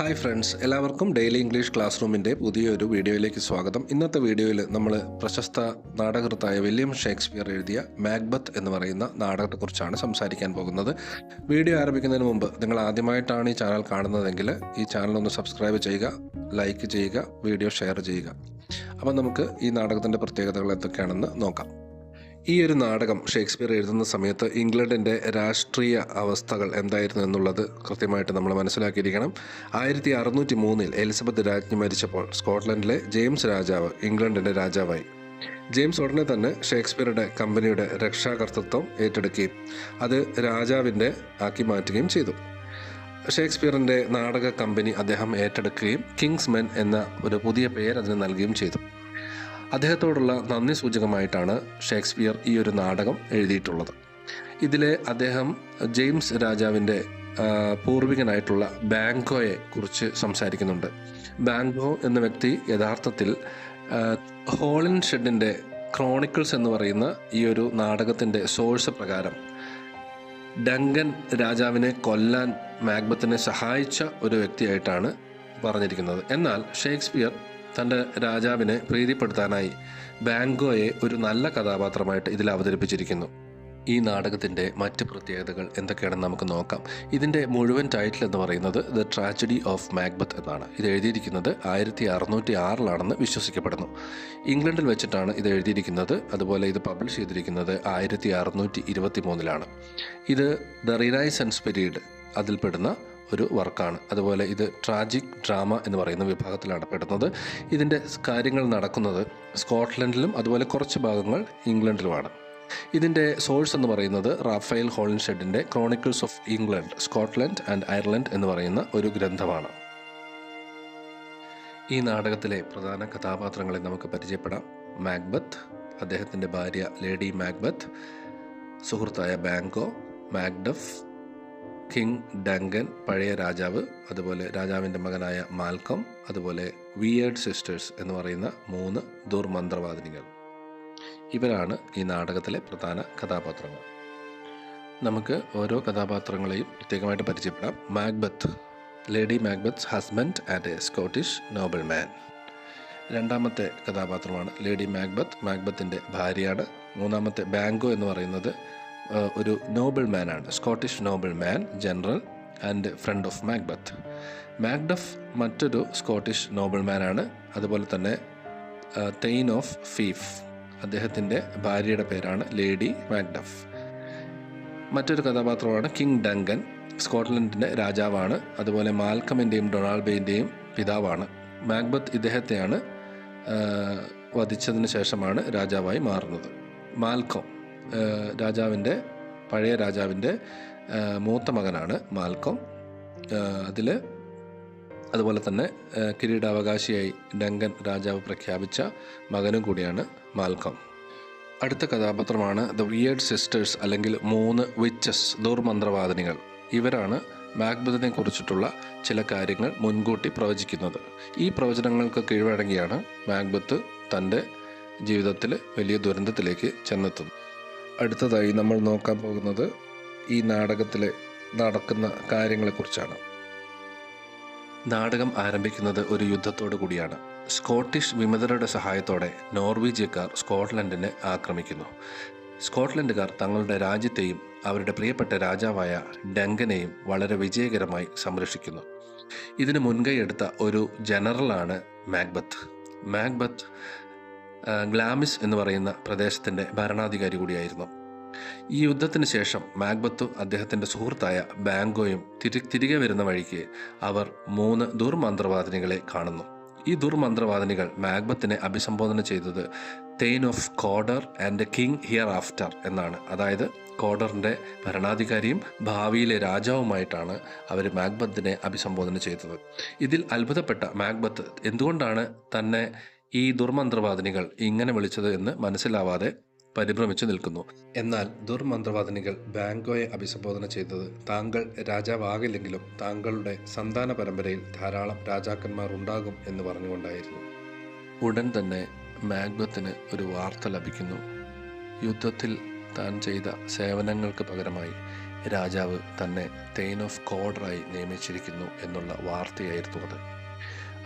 Hi friends, എല്ലാവർക്കും daily English class റൂമിൻ്റെ പുതിയൊരു വീഡിയോയിലേക്ക് സ്വാഗതം. ഇന്നത്തെ വീഡിയോയിൽ നമ്മൾ പ്രശസ്ത നാടകകൃത്തായ വില്യം ഷേക്സ്പിയർ എഴുതിയ മാക്ബത്ത് എന്ന് പറയുന്ന നാടകത്തെക്കുറിച്ചാണ് സംസാരിക്കാൻ പോകുന്നത്. വീഡിയോ ആരംഭിക്കുന്നതിന് മുമ്പ് നിങ്ങൾ ആദ്യമായിട്ടാണ് ഈ ചാനൽ കാണുന്നതെങ്കിൽ ഈ ചാനൽ ഒന്ന് സബ്സ്ക്രൈബ് ചെയ്യുക, ലൈക്ക് ചെയ്യുക, വീഡിയോ ഷെയർ ചെയ്യുക. അപ്പം നമുക്ക് ഈ നാടകത്തിൻ്റെ പ്രത്യേകതകൾ എന്തൊക്കെയാണെന്ന് നോക്കാം. ഈ ഒരു നാടകം ഷേക്സ്പിയർ എഴുതുന്ന സമയത്ത് ഇംഗ്ലണ്ടിൻ്റെ രാഷ്ട്രീയ അവസ്ഥകൾ എന്തായിരുന്നു എന്നുള്ളത് കൃത്യമായിട്ട് നമ്മൾ മനസ്സിലാക്കിയിരിക്കണം. 1603 എലിസബത്ത് രാജ്ഞി മരിച്ചപ്പോൾ സ്കോട്ട്ലൻഡിലെ ജെയിംസ് രാജാവ് ഇംഗ്ലണ്ടിൻ്റെ രാജാവായി. ജെയിംസ് ഉടനെ തന്നെ ഷേക്സ്പിയറുടെ കമ്പനിയുടെ രക്ഷാകർതൃത്വം ഏറ്റെടുക്കുകയും അത് രാജാവിൻ്റെ ആക്കി മാറ്റുകയും ചെയ്തു. ഷേക്സ്പിയറിൻ്റെ നാടക കമ്പനി അദ്ദേഹം ഏറ്റെടുക്കുകയും കിങ്സ് മെൻ എന്ന ഒരു പുതിയ പേര് അതിന് നൽകുകയും ചെയ്തു. അദ്ദേഹത്തോടുള്ള നന്ദി സൂചകമായിട്ടാണ് ഷേക്സ്പിയർ ഈ ഒരു നാടകം എഴുതിയിട്ടുള്ളത്. ഇതിലെ അദ്ദേഹം ജെയിംസ് രാജാവിൻ്റെ പൂർവികനായിട്ടുള്ള ബാങ്കോയെ കുറിച്ച് സംസാരിക്കുന്നുണ്ട്. ബാങ്കോ എന്ന വ്യക്തി യഥാർത്ഥത്തിൽ ഹോളിൻഷെഡിൻ്റെ ക്രോണിക്കിൾസ് എന്ന് പറയുന്ന ഈ ഒരു നാടകത്തിൻ്റെ സോഴ്സ് പ്രകാരം ഡങ്കൻ രാജാവിനെ കൊല്ലാൻ മാക്ബത്തിനെ സഹായിച്ച ഒരു വ്യക്തിയായിട്ടാണ് പറഞ്ഞിരിക്കുന്നത്. എന്നാൽ ഷേക്സ്പിയർ തൻ്റെ രാജാവിനെ പ്രീതിപ്പെടുത്താനായി ബാങ്കോയെ ഒരു നല്ല കഥാപാത്രമായിട്ട് ഇതിൽ അവതരിപ്പിച്ചിരിക്കുന്നു. ഈ നാടകത്തിൻ്റെ മറ്റ് പ്രത്യേകതകൾ എന്തൊക്കെയാണെന്ന് നമുക്ക് നോക്കാം. ഇതിൻ്റെ മുഴുവൻ ടൈറ്റിൽ എന്ന് പറയുന്നത് ദ ട്രാജഡി ഓഫ് മാക്ബത്ത് എന്നാണ്. ഇത് എഴുതിയിരിക്കുന്നത് 1606 വിശ്വസിക്കപ്പെടുന്നു. ഇംഗ്ലണ്ടിൽ വെച്ചിട്ടാണ് ഇത് എഴുതിയിരിക്കുന്നത്. അതുപോലെ ഇത് പബ്ലിഷ് ചെയ്തിരിക്കുന്നത് 1623 ഇത് ദ റിനൈസൻസ് പീരീഡ് അതിൽപ്പെടുന്ന ഒരു വർക്കാണ്. അതുപോലെ ഇത് ട്രാജിക് ഡ്രാമ എന്ന് പറയുന്ന വിഭാഗത്തിലാണ് പെടുന്നത്. ഇതിൻ്റെ കാര്യങ്ങൾ നടക്കുന്നത് സ്കോട്ട്ലൻഡിലും അതുപോലെ കുറച്ച് ഭാഗങ്ങൾ ഇംഗ്ലണ്ടിലുമാണ്. ഇതിൻ്റെ സോഴ്സ് എന്ന് പറയുന്നത് റാഫേൽ ഹോളിൻഷെഡിൻ്റെ chronicles of England, Scotland and Ireland എന്ന് പറയുന്ന ഒരു ഗ്രന്ഥമാണ്. ഈ നാടകത്തിലെ പ്രധാന കഥാപാത്രങ്ങളെ നമുക്ക് പരിചയപ്പെടാം. മാക്ബത്ത്, അദ്ദേഹത്തിൻ്റെ ഭാര്യ ലേഡി മാക്ബത്ത്, സുഹൃത്തായ ബാങ്കോ, മാക്ഡഫ്, കിങ് ഡങ്കൻ പഴയ രാജാവ്, അതുപോലെ രാജാവിൻ്റെ മകനായ മാൽക്കം, അതുപോലെ വിയേർഡ് സിസ്റ്റേഴ്സ് എന്ന് പറയുന്ന 3 ദുർമന്ത്രവാദിനികൾ. ഇവരാണ് ഈ നാടകത്തിലെ പ്രധാന കഥാപാത്രങ്ങൾ. നമുക്ക് ഓരോ കഥാപാത്രങ്ങളെയും പ്രത്യേകമായിട്ട് പരിചയപ്പെടാം. Macbeth, lady Macbeth's husband and a Scottish nobleman. രണ്ടാമത്തെ കഥാപാത്രമാണ് ലേഡി മാക്ബത്ത്, മാക്ബത്തിൻ്റെ ഭാര്യയാണ്. മൂന്നാമത്തെ ബാങ്കോ എന്ന് പറയുന്നത് ഒരു നോബിൾ മാനാണ്, Scottish nobleman, general and friend of Macbeth. Macduff മറ്റൊരു സ്കോട്ടിഷ് നോബിൾ മാനാണ്. അതുപോലെ തന്നെ തെയ്ൻ ഓഫ് ഫീഫ്, അദ്ദേഹത്തിൻ്റെ ഭാര്യയുടെ പേരാണ് ലേഡി മാക്ഡഫ്. മറ്റൊരു കഥാപാത്രമാണ് കിങ് ഡങ്കൻ, സ്കോട്ട്ലൻഡിൻ്റെ രാജാവാണ്. അതുപോലെ മാൽക്കമിൻ്റെയും ഡൊണാൾബേൻ്റെയും പിതാവാണ്. മാക്ബത്ത് ഇദ്ദേഹത്തെയാണ് വധിച്ചതിന് ശേഷമാണ് രാജാവായി മാറുന്നത്. മാൽക്കം പഴയ രാജാവിൻ്റെ മൂത്ത മകനാണ് മാൽക്കം. അതുപോലെ തന്നെ കിരീടാവകാശിയായി ഡങ്കൻ രാജാവ് പ്രഖ്യാപിച്ച മകനും കൂടിയാണ് മാൽക്കം. അടുത്ത കഥാപാത്രമാണ് ദ വിയേർഡ് സിസ്റ്റേഴ്സ്, അല്ലെങ്കിൽ 3 വിച്ചസ്, ദുർമന്ത്രവാദിനികൾ. ഇവരാണ് മാക്ബത്തിനെ കുറിച്ചിട്ടുള്ള ചില കാര്യങ്ങൾ മുൻകൂട്ടി പ്രവചിക്കുന്നത്. ഈ പ്രവചനങ്ങൾക്ക് കീഴ്വഴങ്ങിയാണ് മാക്ബത്ത് തൻ്റെ ജീവിതത്തിൽ വലിയ ദുരന്തത്തിലേക്ക് ചെന്നെത്തുന്നത്. അടുത്തതായി നമ്മൾ നോക്കാൻ പോകുന്നത് ഈ നാടകത്തിൽ നടക്കുന്ന കാര്യങ്ങളെക്കുറിച്ചാണ്. നാടകം ആരംഭിക്കുന്നത് ഒരു യുദ്ധത്തോടു കൂടിയാണ്. സ്കോട്ടിഷ് വിമതരുടെ സഹായത്തോടെ നോർവീജിയക്കാർ സ്കോട്ട്ലൻഡിനെ ആക്രമിക്കുന്നു. സ്കോട്ട്ലൻഡുകാർ തങ്ങളുടെ രാജ്യത്തെയും അവരുടെ പ്രിയപ്പെട്ട രാജാവായ ഡങ്കനെയും വളരെ വിജയകരമായി സംരക്ഷിക്കുന്നു. ഇതിന് മുൻകൈയെടുത്ത ഒരു ജനറലാണ് മാക്ബത്ത്. മാക്ബത്ത് ഗ്ലാമിസ് എന്ന് പറയുന്ന പ്രദേശത്തിൻ്റെ ഭരണാധികാരി കൂടിയായിരുന്നു. ഈ യുദ്ധത്തിന് ശേഷം മാക്ബത്ത് അദ്ദേഹത്തിൻ്റെ സുഹൃത്തായ ബാങ്കോയും തിരികെ വരുന്ന വഴിക്ക് അവർ 3 ദുർമന്ത്രവാദിനികളെ കാണുന്നു. ഈ ദുർമന്ത്രവാദിനികൾ മാക്ബത്തിനെ അഭിസംബോധന ചെയ്തത് thane of Cawdor and king hereafter എന്നാണ്. അതായത് കോഡറിൻ്റെ ഭരണാധികാരിയും ഭാവിയിലെ രാജാവുമായിട്ടാണ് അവർ മാക്ബത്തിനെ അഭിസംബോധന ചെയ്തത്. ഇതിൽ അത്ഭുതപ്പെട്ട മാക്ബത്ത് എന്തുകൊണ്ടാണ് തന്നെ ഈ ദുർമന്ത്രവാദിനികൾ ഇങ്ങനെ വിളിച്ചത് എന്ന് മനസ്സിലാവാതെ പരിഭ്രമിച്ചു നിൽക്കുന്നു. എന്നാൽ ദുർമന്ത്രവാദിനികൾ ബാങ്കോയെ അഭിസംബോധന ചെയ്തത് താങ്കൾ രാജാവാകില്ലെങ്കിലും താങ്കളുടെ സന്താന പരമ്പരയിൽ ധാരാളം രാജാക്കന്മാർ ഉണ്ടാകും എന്ന് പറഞ്ഞുകൊണ്ടായിരുന്നു. ഉടൻ തന്നെ മാക്ബത്തിന് ഒരു വാർത്ത ലഭിക്കുന്നു. യുദ്ധത്തിൽ താൻ ചെയ്ത സേവനങ്ങൾക്ക് പകരമായി രാജാവ് തന്നെ തെയ്ൻ ഓഫ് കോഡറായി നിയമിച്ചിരിക്കുന്നു എന്നുള്ള വാർത്തയായിരുന്നു അത്.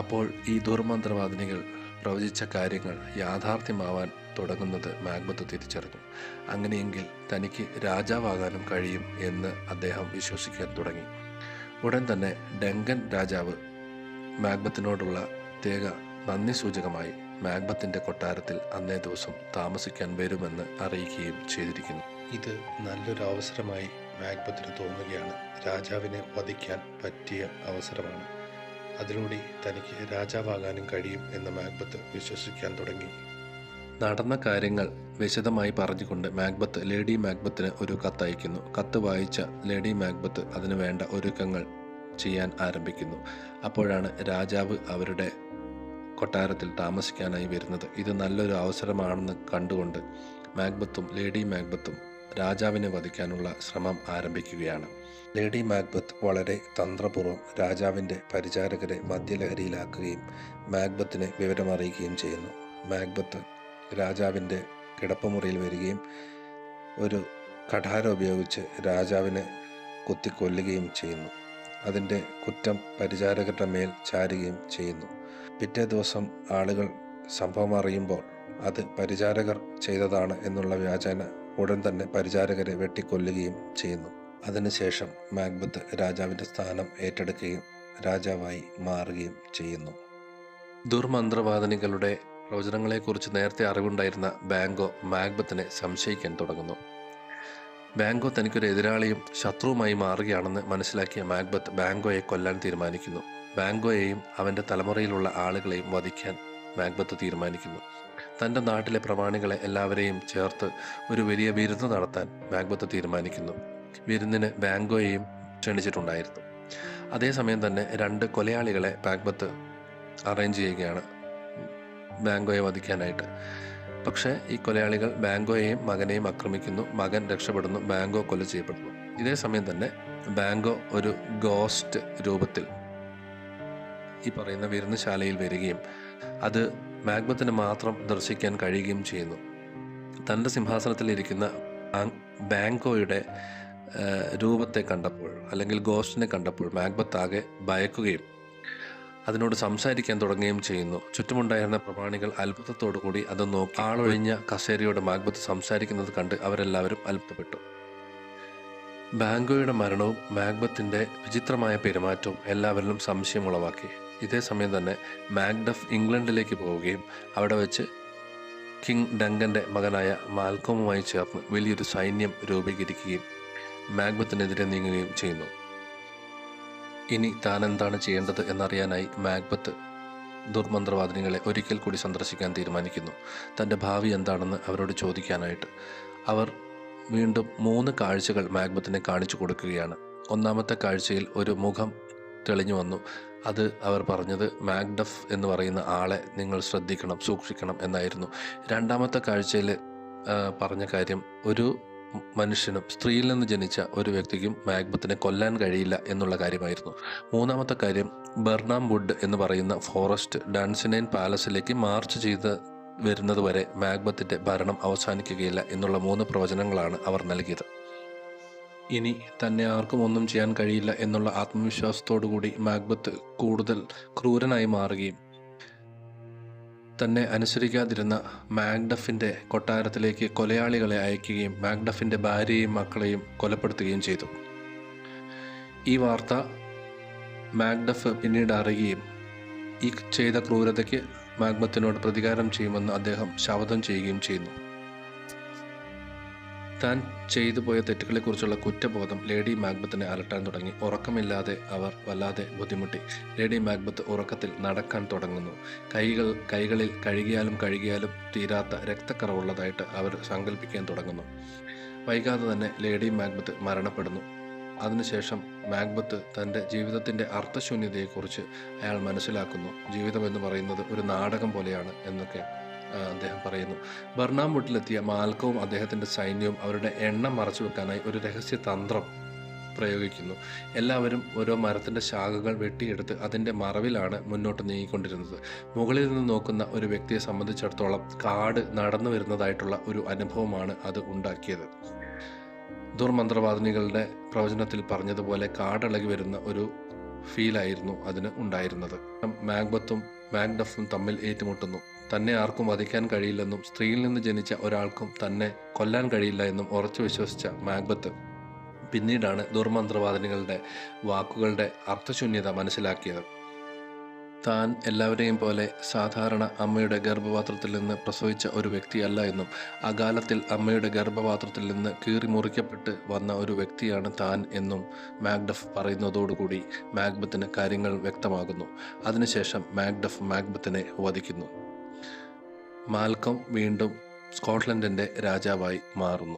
അപ്പോൾ ഈ ദുർമന്ത്രവാദിനികൾ പ്രവചിച്ച കാര്യങ്ങൾ യാഥാർത്ഥ്യമാവാൻ തുടങ്ങുന്നത് മാക്ബത്ത് തിരിച്ചറിഞ്ഞു. അങ്ങനെയെങ്കിൽ തനിക്ക് രാജാവാകാനും കഴിയും എന്ന് അദ്ദേഹം വിശ്വസിക്കാൻ തുടങ്ങി. ഉടൻ തന്നെ ഡങ്കൻ രാജാവ് മാക്ബത്തിനോടുള്ള പ്രത്യേക നന്ദി സൂചകമായി മാക്ബത്തിൻ്റെ കൊട്ടാരത്തിൽ അന്നേ ദിവസം താമസിക്കാൻ വരുമെന്ന് അറിയിക്കുകയും ചെയ്തിരിക്കുന്നു. ഇത് നല്ലൊരു അവസരമായി മാക്ബത്തിന് തോന്നുകയാണ്. രാജാവിനെ വധിക്കാൻ പറ്റിയ അവസരമാണ്. അതിലൂടെ തനിക്ക് രാജാവാകാനും കഴിയും എന്ന് മാക്ബത്ത് വിശ്വസിക്കാൻ തുടങ്ങി. നടന്ന കാര്യങ്ങൾ വിശദമായി പറഞ്ഞുകൊണ്ട് മാക്ബത്ത് ലേഡി മാക്ബത്തിന് ഒരു കത്തയക്കുന്നു. കത്ത് വായിച്ച ലേഡി മാക്ബത്ത് അതിനു വേണ്ട ഒരുക്കങ്ങൾ ചെയ്യാൻ ആരംഭിക്കുന്നു. അപ്പോഴാണ് രാജാവ് അവരുടെ കൊട്ടാരത്തിൽ താമസിക്കാനായി വരുന്നത്. ഇത് നല്ലൊരു അവസരമാണെന്ന് കണ്ടുകൊണ്ട് മാക്ബത്തും ലേഡി മാക്ബത്തും രാജാവിനെ വധിക്കാനുള്ള ശ്രമം ആരംഭിക്കുകയാണ്. ലേഡി മാക്ബത്ത് വളരെ തന്ത്രപൂർവ്വം രാജാവിൻ്റെ പരിചാരകരെ മദ്യലഹരിയിലാക്കുകയും മാക്ബത്തിനെ വിവരമറിയിക്കുകയും ചെയ്യുന്നു. മാക്ബത്ത് രാജാവിൻ്റെ കിടപ്പുമുറിയിൽ വരികയും ഒരു കഠാര ഉപയോഗിച്ച് രാജാവിനെ കുത്തിക്കൊല്ലുകയും ചെയ്യുന്നു. അതിൻ്റെ കുറ്റം പരിചാരകരുടെ മേൽ ചാരുകയും ചെയ്യുന്നു. പിറ്റേ ദിവസം ആളുകൾ സംഭവം അറിയുമ്പോൾ അത് പരിചാരകർ ചെയ്തതാണ് എന്നുള്ള വ്യാജേന ഉടൻ തന്നെ പരിചാരകരെ വെട്ടിക്കൊല്ലുകയും ചെയ്യുന്നു. അതിനുശേഷം മാക്ബത്ത് രാജാവിൻ്റെ സ്ഥാനം ഏറ്റെടുക്കുകയും രാജാവായി മാറുകയും ചെയ്യുന്നു. ദുർമന്ത്രവാദിനികളുടെ പ്രവചനങ്ങളെക്കുറിച്ച് നേരത്തെ അറിവുണ്ടായിരുന്ന ബാങ്കോ മാക്ബത്തിനെ സംശയിക്കാൻ തുടങ്ങുന്നു. ബാങ്കോ തനിക്കൊരു എതിരാളിയും ശത്രുവുമായി മാറുകയാണെന്ന് മനസ്സിലാക്കിയ മാക്ബത്ത് ബാങ്കോയെ കൊല്ലാൻ തീരുമാനിക്കുന്നു. ബാങ്കോയെയും അവൻ്റെ തലമുറയിലുള്ള ആളുകളെയും വധിക്കാൻ മാക്ബത്ത് തീരുമാനിക്കുന്നു. തൻ്റെ നാട്ടിലെ പ്രമാണികളെ എല്ലാവരെയും ചേർത്ത് ഒരു വലിയ വിരുന്ന് നടത്താൻ മാക്ബത്ത് തീരുമാനിക്കുന്നു. വിരുന്നിന് ബാങ്കോയെയും ക്ഷണിച്ചിട്ടുണ്ടായിരുന്നു. അതേസമയം തന്നെ 2 കൊലയാളികളെ മാക്ബത്ത് അറേഞ്ച് ചെയ്യുകയാണ് ബാങ്കോയെ വധിക്കാനായിട്ട്. പക്ഷേ ഈ കൊലയാളികൾ ബാങ്കോയെയും മകനെയും ആക്രമിക്കുന്നു. മകൻ രക്ഷപ്പെടുന്നു. ബാങ്കോ കൊല ചെയ്യപ്പെടുന്നു. ഇതേ സമയം തന്നെ ബാങ്കോ ഒരു ഗോസ്റ്റ് രൂപത്തിൽ ഈ പറയുന്ന വിരുന്നുശാലയിൽ വരികയും അത് മാക്ബത്തിന് മാത്രം ദർശിക്കാൻ കഴിയുകയും ചെയ്യുന്നു. തൻ്റെ സിംഹാസനത്തിലിരിക്കുന്ന ബാങ്കോയുടെ രൂപത്തെ കണ്ടപ്പോൾ അല്ലെങ്കിൽ ഗോസ്റ്റിനെ കണ്ടപ്പോൾ മാക്ബത്ത് ആകെ ഭയക്കുകയും അതിനോട് സംസാരിക്കാൻ തുടങ്ങുകയും ചെയ്യുന്നു. ചുറ്റുമുണ്ടായിരുന്ന പ്രമാണികൾ അത്ഭുതത്തോടു കൂടി അത് നോക്കി ആളൊഴിഞ്ഞ കസേരയോട് മാക്ബത്ത് സംസാരിക്കുന്നത് കണ്ട് അവരെല്ലാവരും അത്ഭുതപ്പെട്ടു. ബാങ്കോയുടെ മരണവും മാക്ബത്തിൻ്റെ വിചിത്രമായ പെരുമാറ്റവും എല്ലാവരിലും സംശയമുളവാക്കി. ഇതേ സമയം തന്നെ മാക്ഡഫ് ഇംഗ്ലണ്ടിലേക്ക് പോവുകയും അവിടെ വെച്ച് കിങ് ഡങ്കൻ്റെ മകനായ മാൽക്കോമുമായി ചേർന്ന് വലിയൊരു സൈന്യം രൂപീകരിക്കുകയും മാക്ബത്തിനെതിരെ നീങ്ങുകയും ചെയ്യുന്നു. ഇനി താൻ എന്താണ് ചെയ്യേണ്ടത് എന്നറിയാനായി മാക്ബത്ത് ദുർമന്ത്രവാദിനികളെ ഒരിക്കൽ കൂടി സന്ദർശിക്കാൻ തീരുമാനിക്കുന്നു. തൻ്റെ ഭാവി എന്താണെന്ന് അവരോട് ചോദിക്കാനായിട്ട്. അവർ വീണ്ടും 3 കാഴ്ചകൾ മാക്ബത്തിനെ കാണിച്ചു കൊടുക്കുകയാണ്. ഒന്നാമത്തെ കാഴ്ചയിൽ ഒരു മുഖം തെളിഞ്ഞു വന്നു. അത് അവർ പറഞ്ഞത് മാക്ഡഫ് എന്ന് പറയുന്ന ആളെ നിങ്ങൾ ശ്രദ്ധിക്കണം, സൂക്ഷിക്കണം എന്നായിരുന്നു. രണ്ടാമത്തെ കാഴ്ചയിൽ പറഞ്ഞ കാര്യം ഒരു മനുഷ്യനും സ്ത്രീയിൽ നിന്ന് ജനിച്ച ഒരു വ്യക്തിക്കും മാക്ബത്തിനെ കൊല്ലാൻ കഴിയില്ല എന്നുള്ള കാര്യമായിരുന്നു. മൂന്നാമത്തെ കാര്യം ബർണാം വുഡ് എന്ന് പറയുന്ന ഫോറസ്റ്റ് ഡാൻസിനൈൻ പാലസിലേക്ക് മാർച്ച് ചെയ്ത് വരുന്നത് വരെ മാക്ബത്തിൻ്റെ ഭരണം അവസാനിക്കുകയില്ല എന്നുള്ള 3 പ്രവചനങ്ങളാണ് അവർ നൽകിയത്. ഇനി തന്നെ ആർക്കും ഒന്നും ചെയ്യാൻ കഴിയില്ല എന്നുള്ള ആത്മവിശ്വാസത്തോടുകൂടി മാക്ബത്ത് കൂടുതൽ ക്രൂരനായി മാറുകയും തന്നെ അനുസരിക്കാതിരുന്ന മാക്ഡഫിൻ്റെ കൊട്ടാരത്തിലേക്ക് കൊലയാളികളെ അയക്കുകയും മാക്ഡഫിൻ്റെ ഭാര്യയെയും മക്കളെയും കൊലപ്പെടുത്തുകയും ചെയ്തു. ഈ വാർത്ത മാക്ഡഫ് പിന്നീട് അറിയുകയും ഈ ചെയ്ത ക്രൂരതയ്ക്ക് മാക്ബത്തിനോട് പ്രതികാരം ചെയ്യുമെന്ന് അദ്ദേഹം ശപഥം ചെയ്യുകയും ചെയ്യുന്നു. താൻ ചെയ്തു പോയ തെറ്റുകളെക്കുറിച്ചുള്ള കുറ്റബോധം ലേഡി മാക്ബത്തിനെ അലട്ടാൻ തുടങ്ങി. ഉറക്കമില്ലാതെ അവർ വല്ലാതെ ബുദ്ധിമുട്ടി. ലേഡി മാക്ബത്ത് ഉറക്കത്തിൽ നടക്കാൻ തുടങ്ങുന്നു. കൈകളിൽ കഴുകിയാലും തീരാത്ത രക്തക്കറവുള്ളതായിട്ട് അവർ സങ്കല്പിക്കാൻ തുടങ്ങുന്നു. വൈകാതെ തന്നെ ലേഡി മാക്ബത്ത് മരണപ്പെടുന്നു. അതിനുശേഷം മാക്ബത്ത് തൻ്റെ ജീവിതത്തിൻ്റെ അർത്ഥശൂന്യതയെക്കുറിച്ച് അയാൾ മനസ്സിലാക്കുന്നു. ജീവിതം എന്ന് പറയുന്നത് ഒരു നാടകം പോലെയാണ് എന്നൊക്കെ അദ്ദേഹം പറയുന്നു. ബർണാം വുഡിലെത്തിയ മാൽക്കവും അദ്ദേഹത്തിൻ്റെ സൈന്യവും അവരുടെ എണ്ണം മറച്ചു വെക്കാനായി ഒരു രഹസ്യ തന്ത്രം പ്രയോഗിക്കുന്നു. എല്ലാവരും ഓരോ മരത്തിൻ്റെ ശാഖകൾ വെട്ടിയെടുത്ത് അതിൻ്റെ മറവിലാണ് മുന്നോട്ട് നീങ്ങിക്കൊണ്ടിരുന്നത്. മുകളിൽ നിന്ന് നോക്കുന്ന ഒരു വ്യക്തിയെ സംബന്ധിച്ചിടത്തോളം കാട് നടന്നു വരുന്നതായിട്ടുള്ള ഒരു അനുഭവമാണ് അത് ഉണ്ടാക്കിയത്. ദുർമന്ത്രവാദിനികളുടെ പ്രവചനത്തിൽ പറഞ്ഞതുപോലെ കാടിളകി വരുന്ന ഒരു ഫീലായിരുന്നു അതിന് ഉണ്ടായിരുന്നത്. മാക്ബത്തും മാക്ഡഫും തമ്മിൽ ഏറ്റുമുട്ടുന്നു. തന്നെ ആർക്കും വധിക്കാൻ കഴിയില്ലെന്നും സ്ത്രീയിൽ നിന്ന് ജനിച്ച ഒരാൾക്കും തന്നെ കൊല്ലാൻ കഴിയില്ല എന്നും ഉറച്ചു വിശ്വസിച്ച മാക്ബത്ത് പിന്നീടാണ് ദുർമന്ത്രവാദിനികളുടെ വാക്കുകളുടെ അർത്ഥശൂന്യത മനസ്സിലാക്കിയത്. താൻ എല്ലാവരെയും പോലെ സാധാരണ അമ്മയുടെ ഗർഭപാത്രത്തിൽ നിന്ന് പ്രസവിച്ച ഒരു വ്യക്തിയല്ല എന്നും അകാലത്തിൽ അമ്മയുടെ ഗർഭപാത്രത്തിൽ നിന്ന് കീറി മുറിക്കപ്പെട്ട് വന്ന ഒരു വ്യക്തിയാണ് താൻ എന്നും മാക്ഡഫ് പറയുന്നതോടുകൂടി മാക്ബത്തിന് കാര്യങ്ങൾ വ്യക്തമാകുന്നു. അതിനുശേഷം മാക്ഡഫ് മാക്ബത്തിനെ വധിക്കുന്നു. മാൽക്കം വീണ്ടും സ്കോട്ട്ലൻഡിൻ്റെ രാജാവായി മാറുന്നു.